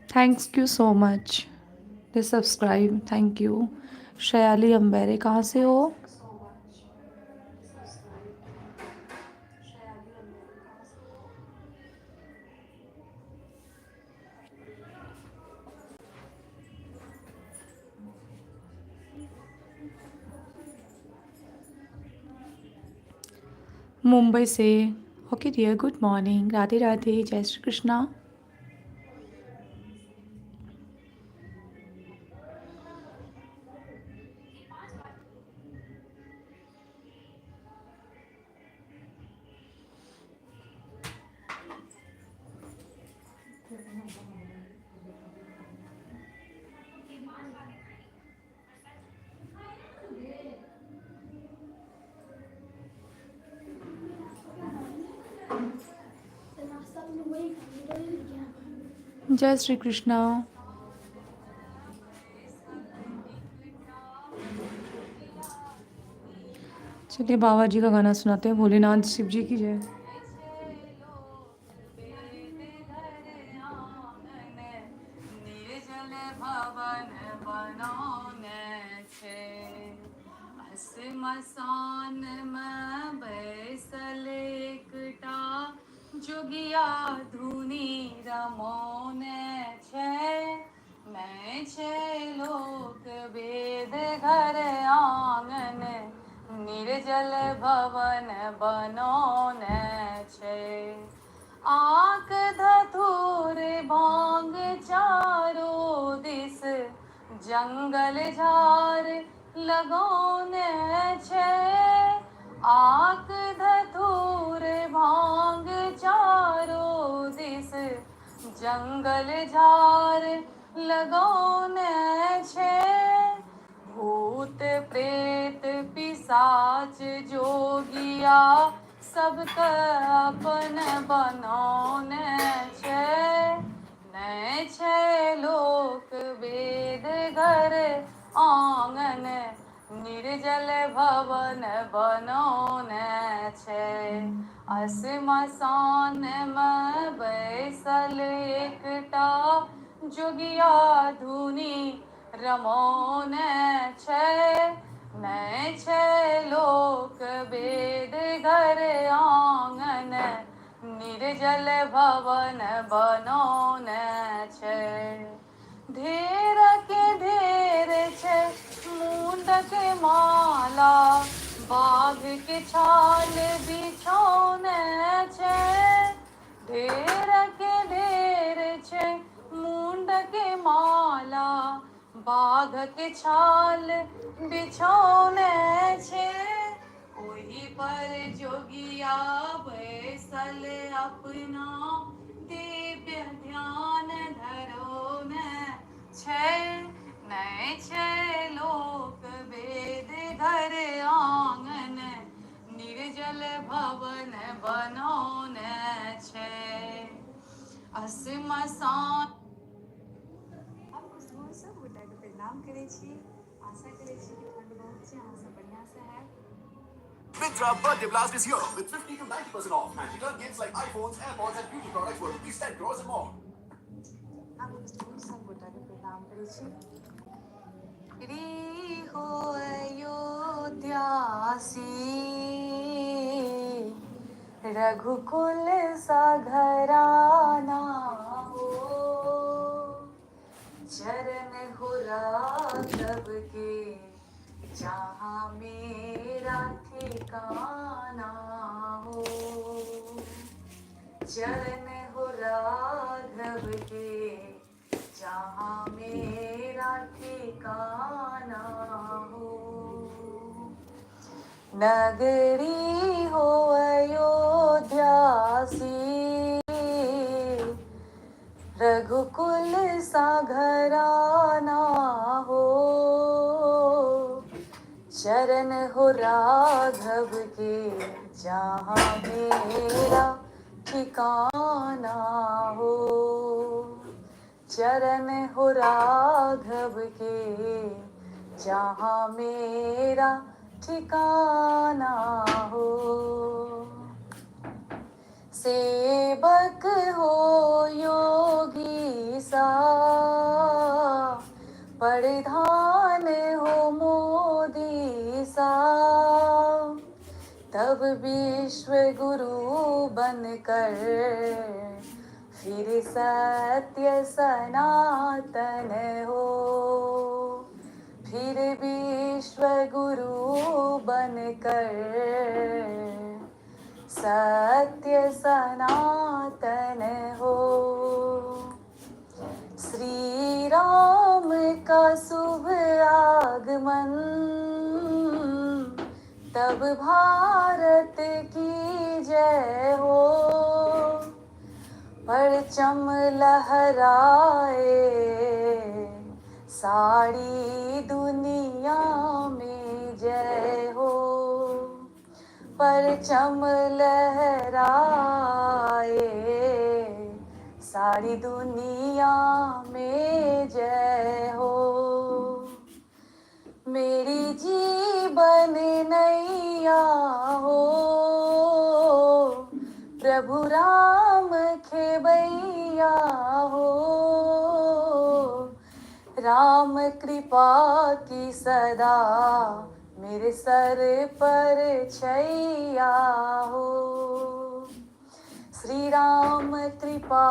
Thanks you so much दे subscribe, thank you. Shayali Ambere कहाँ से हो? मुंबई से। Okay dear, good morning, Radhe Radhe, जय श्री कृष्णा। जय श्री कृष्णा। चलिए बाबा जी का गाना सुनाते हैं, भोलेनाथ शिव जी की जय। निर्जल भवन बनौने छे, श्मशान में बैसल एकटा जोगिया धुनी रमौने छे। मैं छे लोक वेद घर आंगन, निर्जल भवन बनौने छे। आक धतूर भांग चारो दिस, जंगल झार लगौने छे। आक धतूर भांग चारो दिस, जंगल झार लगौने छे। भूत प्रेत पिशाच जोगिया, सबके अपन बनौने छे। नै छे लोक वेद घर आंगन, निर्जल भवन बनौने छे। श्मशान में बैसल एकटा जोगिया धुनी रमौने छे। नै छे लोक वेद घर आंगन, निर्जल भवन बनौने छे। ढेर के ढेर छे मुंडक माला, बाघ के छाल बिछौने छे। ढेर के ढेर छे मुंडक माला, बाघ के छाल बिछौने छे। ओही पर जोगिया बैसल अपना, दिव्य ध्यान धरोने छे। नै छे लोक वेद घर आंगन, निर्जल भवन बनौने छे। श्मशान। आपको सुबह सब गोटा के प्रणाम करै छी। आशा करै छी कि ठंड बहुत छै, अहाँ सब बढ़िया से है। Mitra Birthday Blast is here with 50 to 90% off, and you learn games like iPhones, AirPods, and beauty products worth rupees 10 crores and more. आपको सब गोटा के प्रणाम करै छी। री हो अयोध्यासी, रघुकुल साघराना हो। चरण हो राघव के, जहाँ मेरा ठिकाना हो। चरण हो राघव के, जहाँ मेरा ठिकाना हो। नगरी हो अयोध्यासी, रघुकुल साघराना हो। चरण हो राघव के, जहाँ मेरा ठिकाना हो। चरण हो राघव के, जहाँ मेरा ठिकाना हो। सेवक हो योगी सा, परिधान हो मोदी सा, तब विश्व गुरु बनकर फिर सत्य सनातन हो। फिर विश्व गुरु बनकर सत्य सनातन हो। श्री राम का शुभ आगमन, तब भारत की जय हो। परचम लहराए सारी दुनिया में जय हो। परचम लहराए सारी दुनिया में जय हो। मेरी जीवन नैया हो, प्रभु राम खेवैया हो। राम कृपा की सदा मेरे सर पर छैया हो। श्री राम कृपा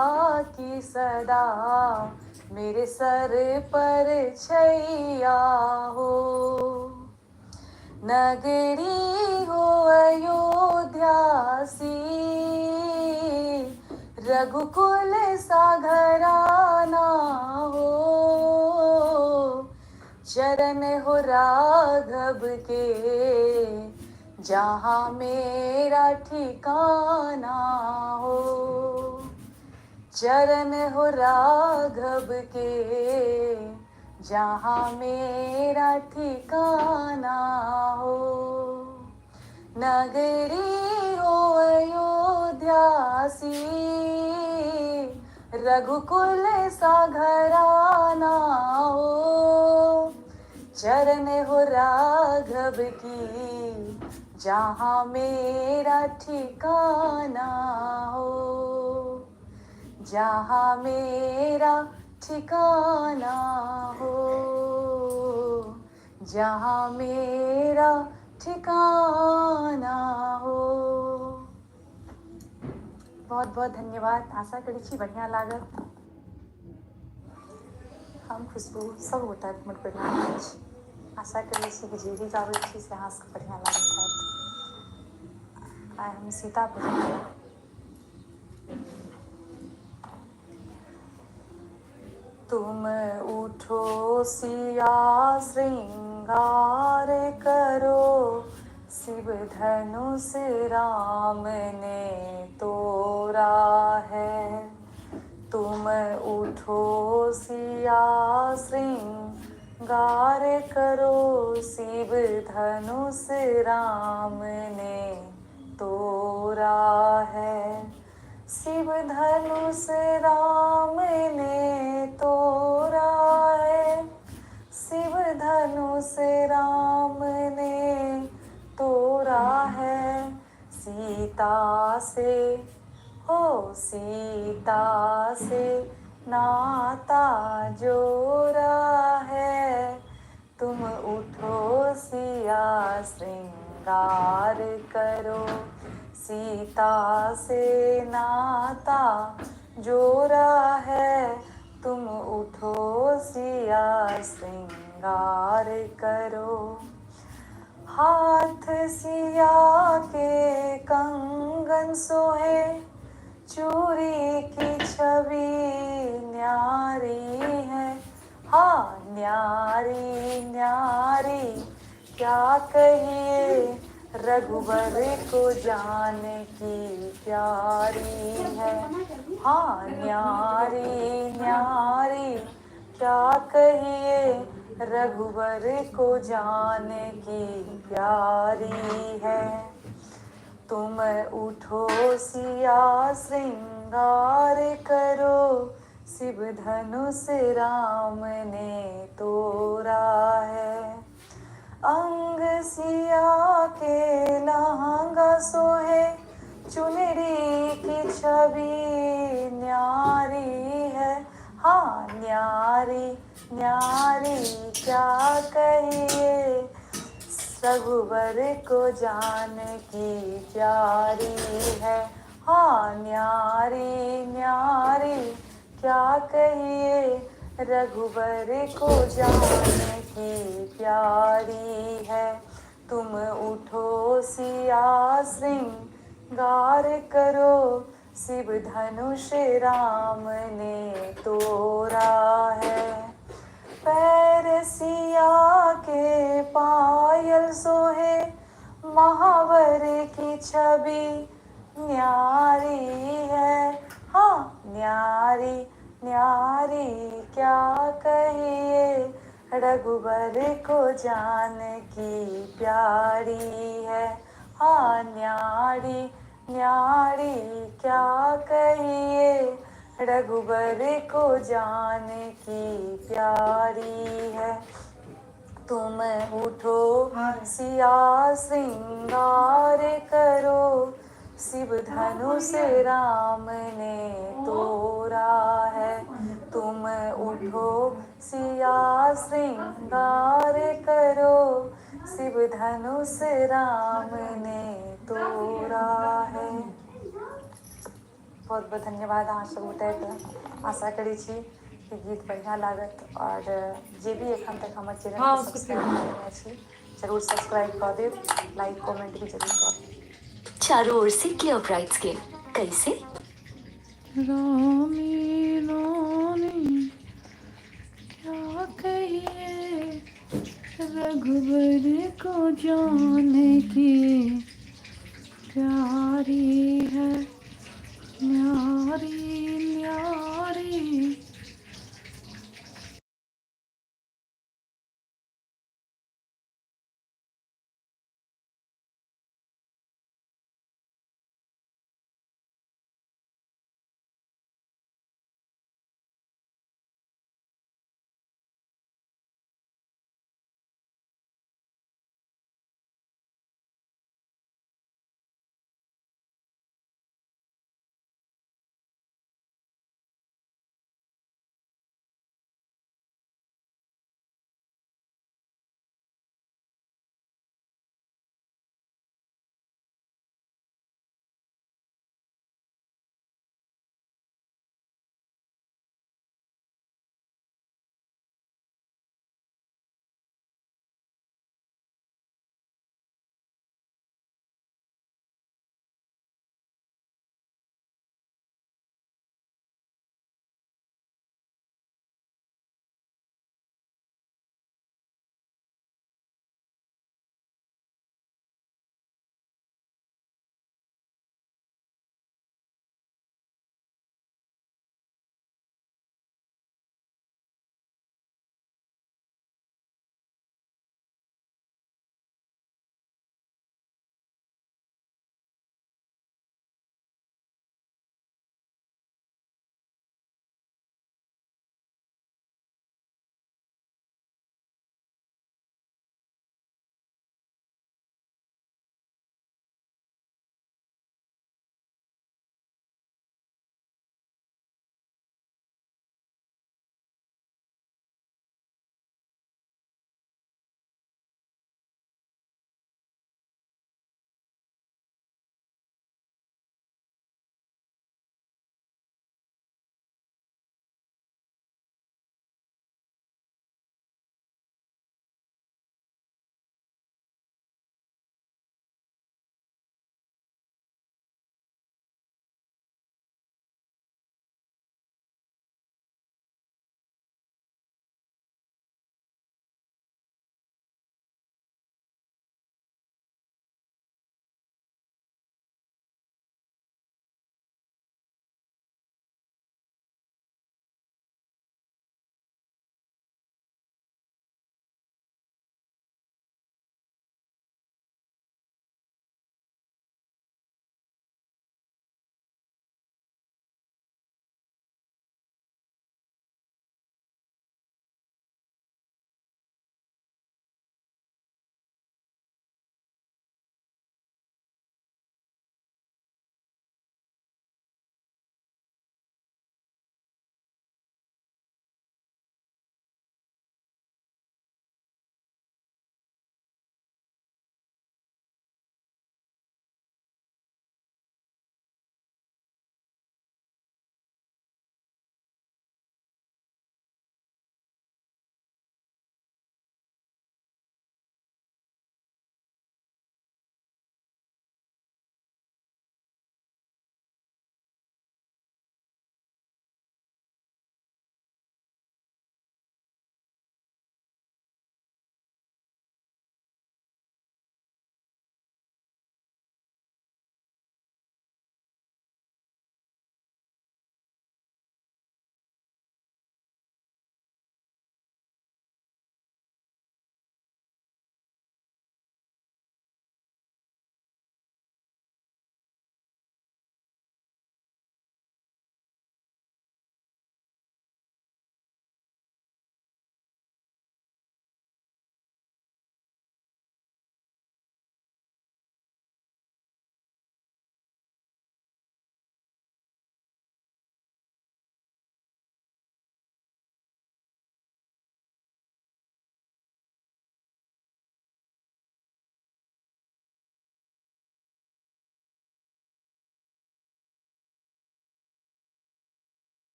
की सदा मेरे सर पर छैया हो। नगरी हो अयोध्या सी, रघुकुल सा घराना हो। चरण हो राघव के जहाँ मेरा ठिकाना हो। चरण हो राघव के जहाँ मेरा ठिकाना हो। नगरी हो अयोध्या सी, रघुकुल सा घराना हो। चरण हो राघव की जहाँ मेरा ठिकाना हो। जहाँ मेरा ठिकाना हो। जहाँ मेरा ठिकाना हो। बहुत बहुत धन्यवाद। आशा करी छी बढ़िया लागत। हम खुशबू सब गोटा के प्रणाम करै छी। आशा करै छी कि जे भी गाबै छी से अहाँ सबके बढ़िया लागत हैत। आइ हम सीता पूजन तुम उठो सिया श्रृंगार करो, शिव धनुष राम ने तोड़ा है। तुम उठो सिया श्रृंगार करो, शिव धनुष राम ने तोड़ा है। शिव धनुष राम ने तोड़ा है। शिव धनुष राम ने तोड़ा है। सीता से हो सीता से नाता जोड़ा है। तुम उठो सिया श्रृंगार करो, सीता से नाता जोड़ा है। तुम उठो सिया श्रृंगार करो। हाथ सिया के कंगन सोहे, चूड़ी की छवि न्यारी है। हाँ न्यारी न्यारी क्या कहिए, रघुवर को जाने की प्यारी है। हाँ न्यारी न्यारी क्या कहिए, रघुवर को जाने की प्यारी है। तुम उठो सिया श्रृंगार करो, शिव धनुष राम ने तोड़ा है। अंग सिया के लहंगा सोहे, चुनरी की छवि न्यारी है। हाँ न्यारी न्यारी क्या कहिए, रघुवर को जानकी प्यारी है। हाँ न्यारी न्यारी क्या कहिए, रघुवर को जानकी प्यारी है। तुम उठो सिया श्रृंगार करो, शिव धनुष राम ने तोड़ा है। पैर सिया के पायल सोहे, महावर की छवि न्यारी है। हाँ न्यारी न्यारी क्या कहिए, रघुवर को जानकी प्यारी है। हाँ न्यारी न्यारी क्या कहिए, रघुवर को जानकी प्यारी है। तुम उठो सिया श्रृंगार करो, शिव धनुष राम ने तोड़ा है। तुम उठो सिया श्रृंगार करो, शिव धनुष राम ने तोड़ा है। बहुत बहुत धन्यवाद। अहाँ सब गोटे आशा करै छी कि गीत बढ़िया लागत, और जे भी एखन तक हमर चैनल को सब्सक्राइब करने छी जरूर सब्सक्राइब कर देब, लाइक कमेंट भी जरूर कर देब। चारों ओर से क्लियर ब्राइट स्किन कैसे? रामी रानी क्या कहिए, रघुवर को जानकी प्यारी है।